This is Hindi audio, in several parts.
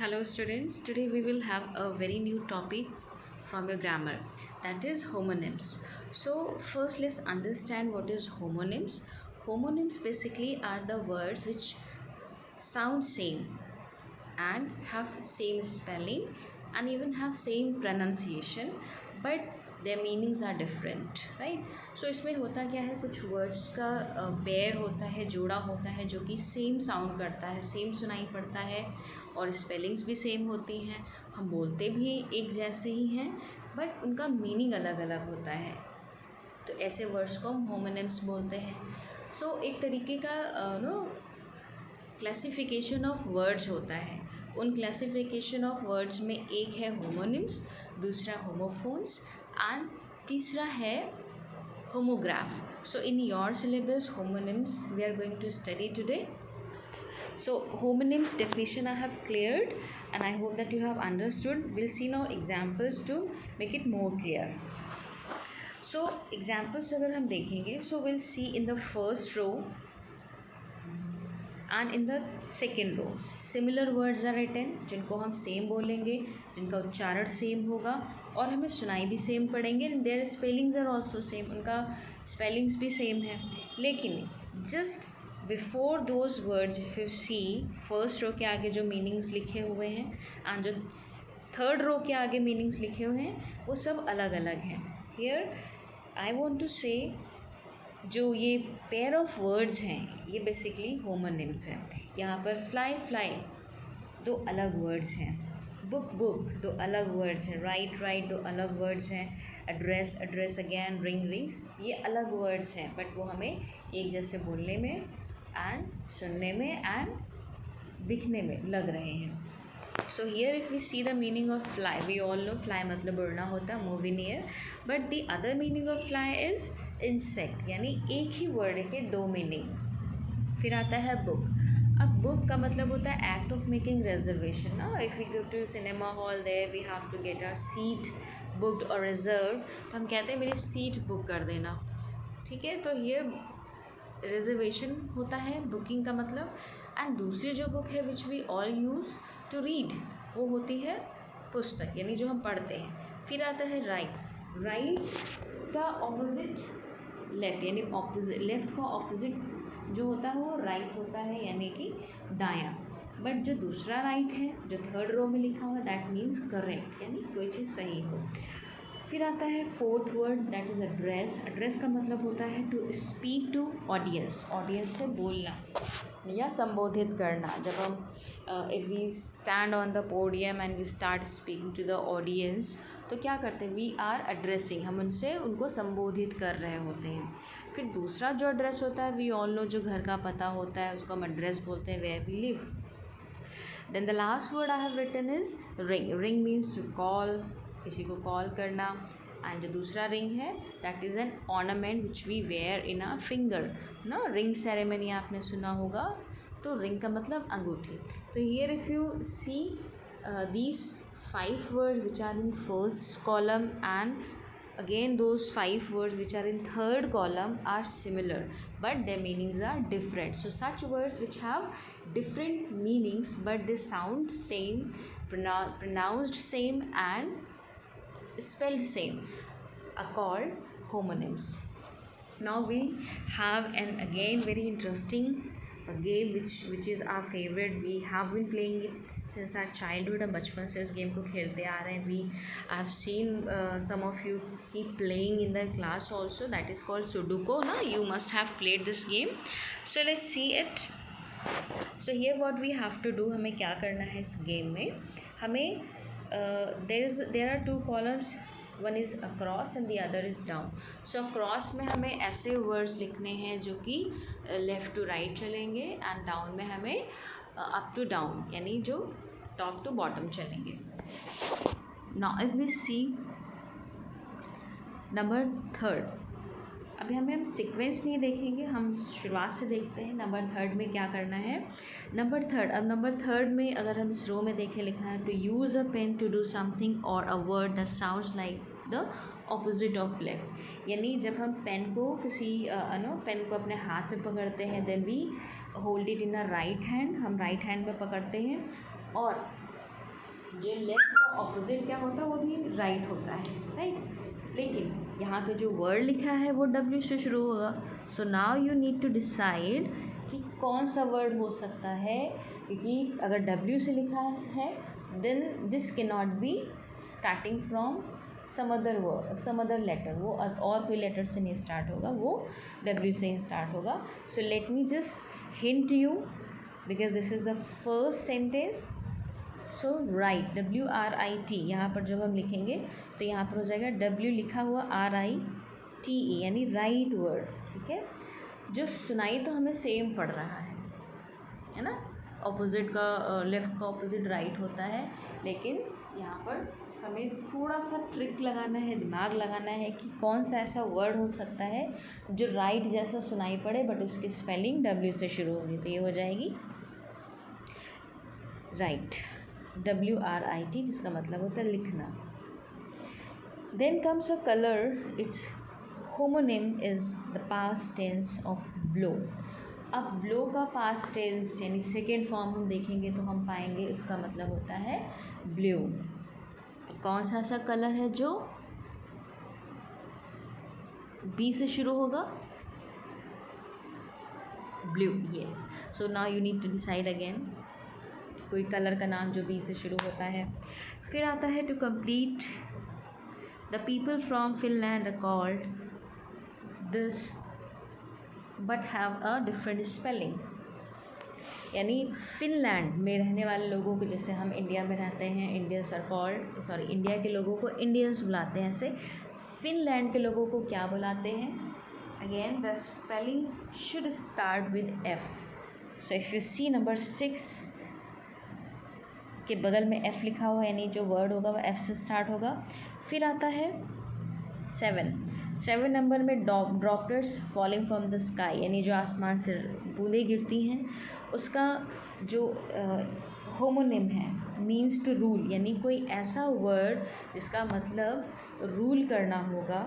Hello students, today we will have a very new topic from your grammar, that is homonyms. So first let's understand what is homonyms. Homonyms basically are the words which sound same and have same spelling and even have same pronunciation, but their meanings are different, right? So इसमें होता क्या है, कुछ वर्ड्स का पेयर होता है, जोड़ा होता है जो कि सेम साउंड करता है, सेम सुनाई पड़ता है और स्पेलिंग्स भी सेम होती हैं, हम बोलते भी एक जैसे ही हैं बट उनका मीनिंग अलग अलग होता है। तो ऐसे वर्ड्स को हम होमोनिम्स बोलते हैं। सो एक तरीके का क्लासिफिकेशन ऑफ वर्ड्स होता है। उन क्लासिफिकेशन ऑफ वर्ड्स में एक है होमोनिम्स, दूसरा होमोफोन्स एंड तीसरा है homograph. So in your syllabus homonyms we are going to study today. So homonyms definition I have cleared and I hope that you have understood. We'll see now examples to make it more clear. So examples अगर हम देखेंगे, so we'll see in the first row and in the second row similar words are written जिनको हम सेम बोलेंगे, जिनका उच्चारण सेम होगा और हमें सुनाई भी सेम पड़ेंगे. Their spellings are also same, उनका स्पेलिंग्स भी सेम है. लेकिन just before those words if you see first row के आगे जो मीनिंग्स लिखे हुए हैं एंड जो थर्ड रो के आगे मीनिंग्स लिखे हुए हैं वो सब अलग अलग हैं. हियर आई वॉन्ट टू से जो ये पेयर ऑफ वर्ड्स हैं ये बेसिकली होमोनिम्स हैं. यहाँ पर फ्लाई फ्लाई दो अलग वर्ड्स हैं, बुक बुक दो अलग वर्ड्स हैं, राइट राइट दो अलग वर्ड्स हैं, address address again, ring rings ये अलग वर्ड्स हैं बट वो हमें एक जैसे बोलने में एंड सुनने में एंड दिखने में लग रहे हैं. So here if we see the meaning of fly, we all know fly मतलब उड़ना होता है, move in air, but the other meaning of fly is insect, यानी एक ही वर्ड के दो मीनिंग. फिर आता है बुक. अब बुक का मतलब होता है एक्ट ऑफ मेकिंग रिजर्वेशन ना. If we go to cinema hall there we have to get our seat booked और रिजर्व, तो हम कहते हैं मेरी सीट बुक कर देना, ठीक है. तो हियर रिजर्वेशन होता है बुकिंग का मतलब. एंड दूसरी जो बुक है which we all use to read वो होती है पुस्तक, यानी जो हम पढ़ते हैं. फिर आता है राइट. राइट का ऑपोजिट लेफ़्ट, यानी ऑपोजिट लेफ़्ट का ऑपोजिट जो होता है वो राइट होता है, यानी कि दायां. बट जो दूसरा राइट है जो थर्ड रो में लिखा हुआ है दैट मीन्स करेक्ट, यानी कोई चीज़ सही हो. फिर आता है fourth word that is address. Address का मतलब होता है to speak to audience, audience से बोलना या संबोधित करना. जब हम if we stand on the podium and we start speaking to the audience तो क्या करते हैं, वी आर एड्रेसिंग, हम उनसे उनको संबोधित कर रहे होते हैं. फिर दूसरा जो एड्रेस होता है वी ऑल नो, जो घर का पता होता है उसको हम एड्रेस बोलते हैं, where we live. Then the last word I have written is ring. Ring means to call, किसी को कॉल करना. एंड जो दूसरा रिंग है that is an ornament which we wear in a finger ना. रिंग सेरेमनी आपने सुना होगा, तो रिंग का मतलब अंगूठी. तो here if you see these 5 words which are in first column and again those 5 words which are in third column are similar but their meanings are different. So such words which have different meanings but they sound same, pronounced same and spelled same are called homonyms. Now we have an again very interesting game which is our favorite. We have been playing it since our childhood. हम बचपन से इस गेम को खेलते आ रहे हैं. We have seen some of you keep playing in the class also. That is called Sudoku ना. You must have played this game. So let's see it. So here what we have to do, हमें क्या करना है इस गेम में. हमें there are 2 columns, one is across and the other is down. So across में हमें ऐसे words लिखने हैं जो कि left to right चलेंगे and down में हमें up to down, यानी जो top to bottom चलेंगे. Now if we see number 3rd, अभी हम सीक्वेंस नहीं देखेंगे, हम शुरुआत से देखते हैं. नंबर 3rd में क्या करना है. नंबर 3rd, अब नंबर 3rd में अगर हम इस रो में देखें लिखा है to use a pen to do something और a word that sounds like the opposite of left. यानी जब हम पेन को किसी पेन को अपने हाथ में पकड़ते हैं then we hold it in a right hand, हम राइट हैंड में पकड़ते हैं और जो लेफ्ट का ऑपोजिट क्या होता है वो भी राइट होता है, राइट। लेकिन यहाँ पे जो वर्ड लिखा है वो W से शुरू होगा। So now you need to decide कि कौन सा वर्ड हो सकता है, क्योंकि अगर W से लिखा है then this can not be starting from some other letter, वो और कोई लेटर से नहीं स्टार्ट होगा, वो W से ही स्टार्ट होगा। So let me just hint you because this is the first sentence. So right, WRIT यहाँ पर जब हम लिखेंगे तो यहाँ पर हो जाएगा W लिखा हुआ RITE यानी राइट वर्ड, ठीक है। जो सुनाई तो हमें सेम पड़ रहा है ना, ऑपोजिट का लेफ़्ट का ऑपोजिट राइट होता है, लेकिन यहाँ पर हमें थोड़ा सा ट्रिक लगाना है, दिमाग लगाना है कि कौन सा ऐसा वर्ड हो सकता है जो राइट जैसा सुनाई पड़े बट उसकी स्पेलिंग W से शुरू होगी। तो ये हो जाएगी राइट, WRIT, जिसका मतलब होता है लिखना। Then comes a colour, its homonym is the past tense of blow. अब ब्लो का पास्ट टेंस यानी सेकेंड फॉर्म हम देखेंगे तो हम पाएंगे उसका मतलब होता है ब्लू। कौन सा ऐसा कलर है जो B से शुरू होगा? Blue, yes. So now you need to decide again कोई कलर का नाम जो B से शुरू होता है। फिर आता है to complete, the people from Finland are called this but have a different spelling. यानी फिनलैंड में रहने वाले लोगों को, जैसे हम इंडिया में रहते हैं, Indians are called, sorry India के लोगों को इंडियंस बुलाते हैं, ऐसे फिनलैंड के लोगों को क्या बुलाते हैं? Again the spelling should start with F। So if you see number 6 के बगल में F लिखा हुआ, यानी जो वर्ड होगा वह F से स्टार्ट होगा। फिर आता है 7 नंबर में droplets falling from the sky, यानी जो आसमान से बूंदें गिरती हैं, उसका जो होमोनिम है मीन्स टू रूल, यानी कोई ऐसा वर्ड जिसका मतलब रूल करना होगा,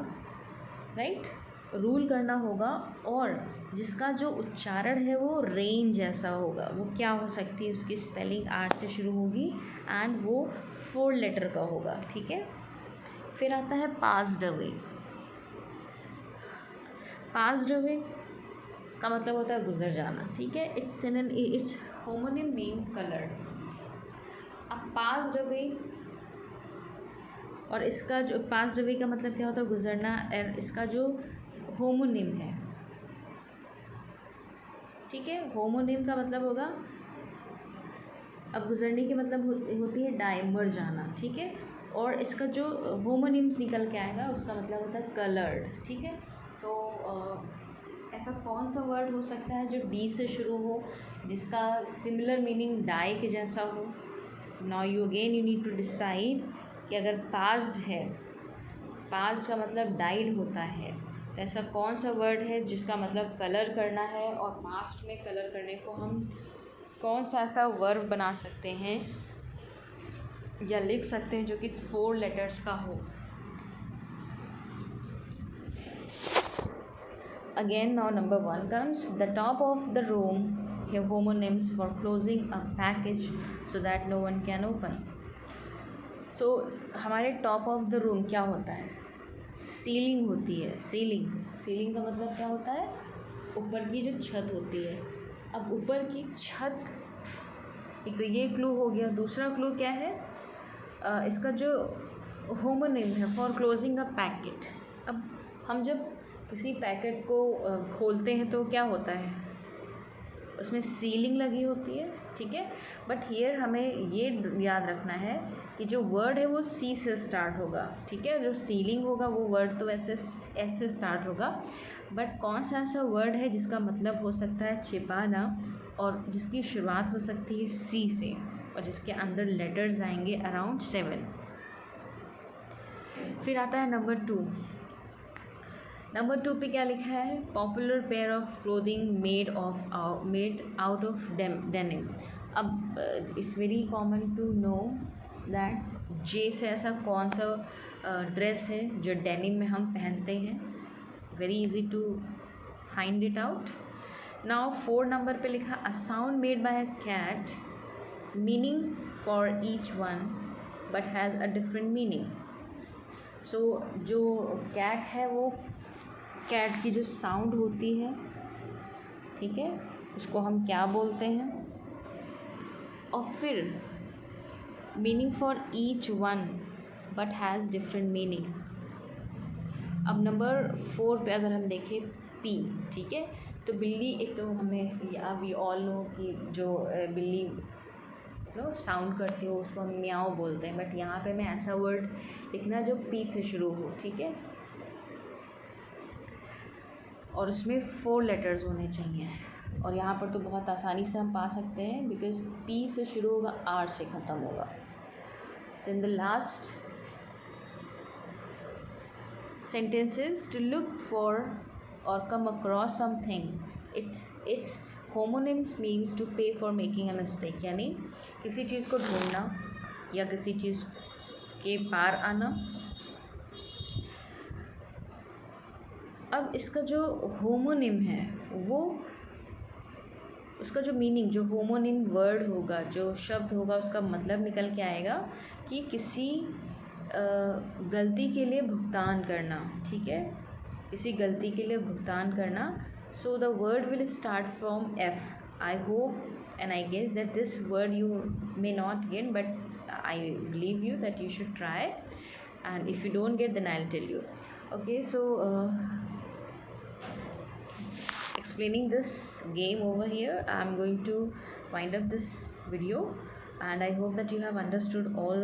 राइट, रूल करना होगा, और जिसका जो उच्चारण है वो रेन जैसा होगा। वो क्या हो सकती है? उसकी स्पेलिंग R से शुरू होगी एंड वो 4 लेटर का होगा, ठीक है। फिर आता है पास्ड अवे। पास्ड अवे का मतलब होता है गुजर जाना, ठीक है। It's homonym means coloured. अब पास्ड अवे, और इसका जो पास्ड अवे का मतलब क्या होता है? गुजरना। और इसका जो होमोनिम है, ठीक है, होमोनिम का मतलब होगा, अब गुजरने की मतलब होती है डाई, मर जाना, ठीक है। और इसका जो होमोनिम्स निकल के आएगा उसका मतलब होता है कलर्ड, ठीक है। तो ऐसा कौन सा वर्ड हो सकता है जो D से शुरू हो, जिसका सिमिलर मीनिंग डाई के जैसा हो? Now you need to decide कि अगर पास्ड है, पास्ड का मतलब डाइड होता है, तो ऐसा कौन सा वर्ड है जिसका मतलब कलर करना है, और पास्ट में कलर करने को हम कौन सा ऐसा वर्ब बना सकते हैं या लिख सकते हैं जो कि 4 लेटर्स का हो? Again, now number 1 comes, the top of the room have homonyms for closing a package so that no one can open. So हमारे टॉप ऑफ द रूम क्या होता है? सीलिंग होती है। सीलिंग का मतलब क्या होता है? ऊपर की जो छत होती है। अब ऊपर की छत, एक तो ये क्लू हो गया। दूसरा क्लू क्या है? इसका जो होमोनिम है फॉर क्लोजिंग अ पैकेट। अब हम जब किसी पैकेट को खोलते हैं तो क्या होता है? उसमें सीलिंग लगी होती है, ठीक है। बट हियर हमें ये याद रखना है कि जो वर्ड है वो C से स्टार्ट होगा, ठीक है। जो सीलिंग होगा वो वर्ड तो ऐसे S से स्टार्ट होगा, बट कौन सा ऐसा वर्ड है जिसका मतलब हो सकता है छिपाना, और जिसकी शुरुआत हो सकती है C से, और जिसके अंदर लेटर्स आएंगे अराउंड 7। फिर आता है नंबर 2 पे क्या लिखा है? Popular pair of clothing made out of denim. अब it's very common to know that J से ऐसा कौन सा ड्रेस है जो डेनिम में हम पहनते हैं? Very easy to find it out. Now 4 number पे लिखा, a sound made by a cat meaning for each one but has a different meaning. So जो कैट है वो कैट की जो साउंड होती है, ठीक है, उसको हम क्या बोलते हैं. और फिर meaning for each one but has different meaning. अब नंबर 4 पे अगर हम देखें पी, ठीक है, तो बिल्ली एक तो हमें वी ऑल नो कि जो बिल्ली साउंड करती हो उसको हम म्याओ बोलते हैं. बट यहाँ पे मैं ऐसा वर्ड लिखना जो पी से शुरू हो, ठीक है, और उसमें 4 लेटर्स होने चाहिए. और यहाँ पर तो बहुत आसानी से हम पा सकते हैं बिकॉज पी से शुरू होगा, आर से ख़त्म होगा. Then the last sentences to look for or come across something. It's homonyms means to pay for making a mistake. यानी किसी चीज़ को ढूंढना या किसी चीज़ के पार आना. अब इसका जो होमोनिम है वो उसका जो मीनिंग, जो होमोनिम वर्ड होगा, जो शब्द होगा, उसका मतलब निकल के आएगा कि किसी गलती के लिए भुगतान करना, ठीक है, किसी गलती के लिए भुगतान करना. So the word will start from F. I hope and I guess that this word you may not get, but I believe you that you should try, and if you don't get then I will tell you. Okay, so explaining this game over here, I am going to wind up this video, and I hope that you have understood all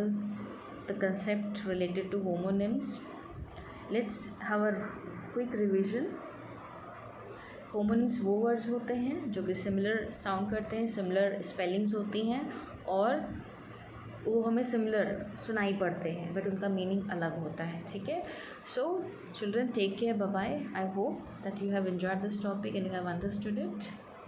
the concept related to homonyms. Let's have a quick revision. homonyms वो words होते हैं जो कि similar sound करते हैं, similar spellings होती हैं और वो हमें similar सुनाई पड़ते हैं बट उनका meaning अलग होता है, ठीक है. So children, take care, bye bye. I hope that you have enjoyed this topic and you have understood it.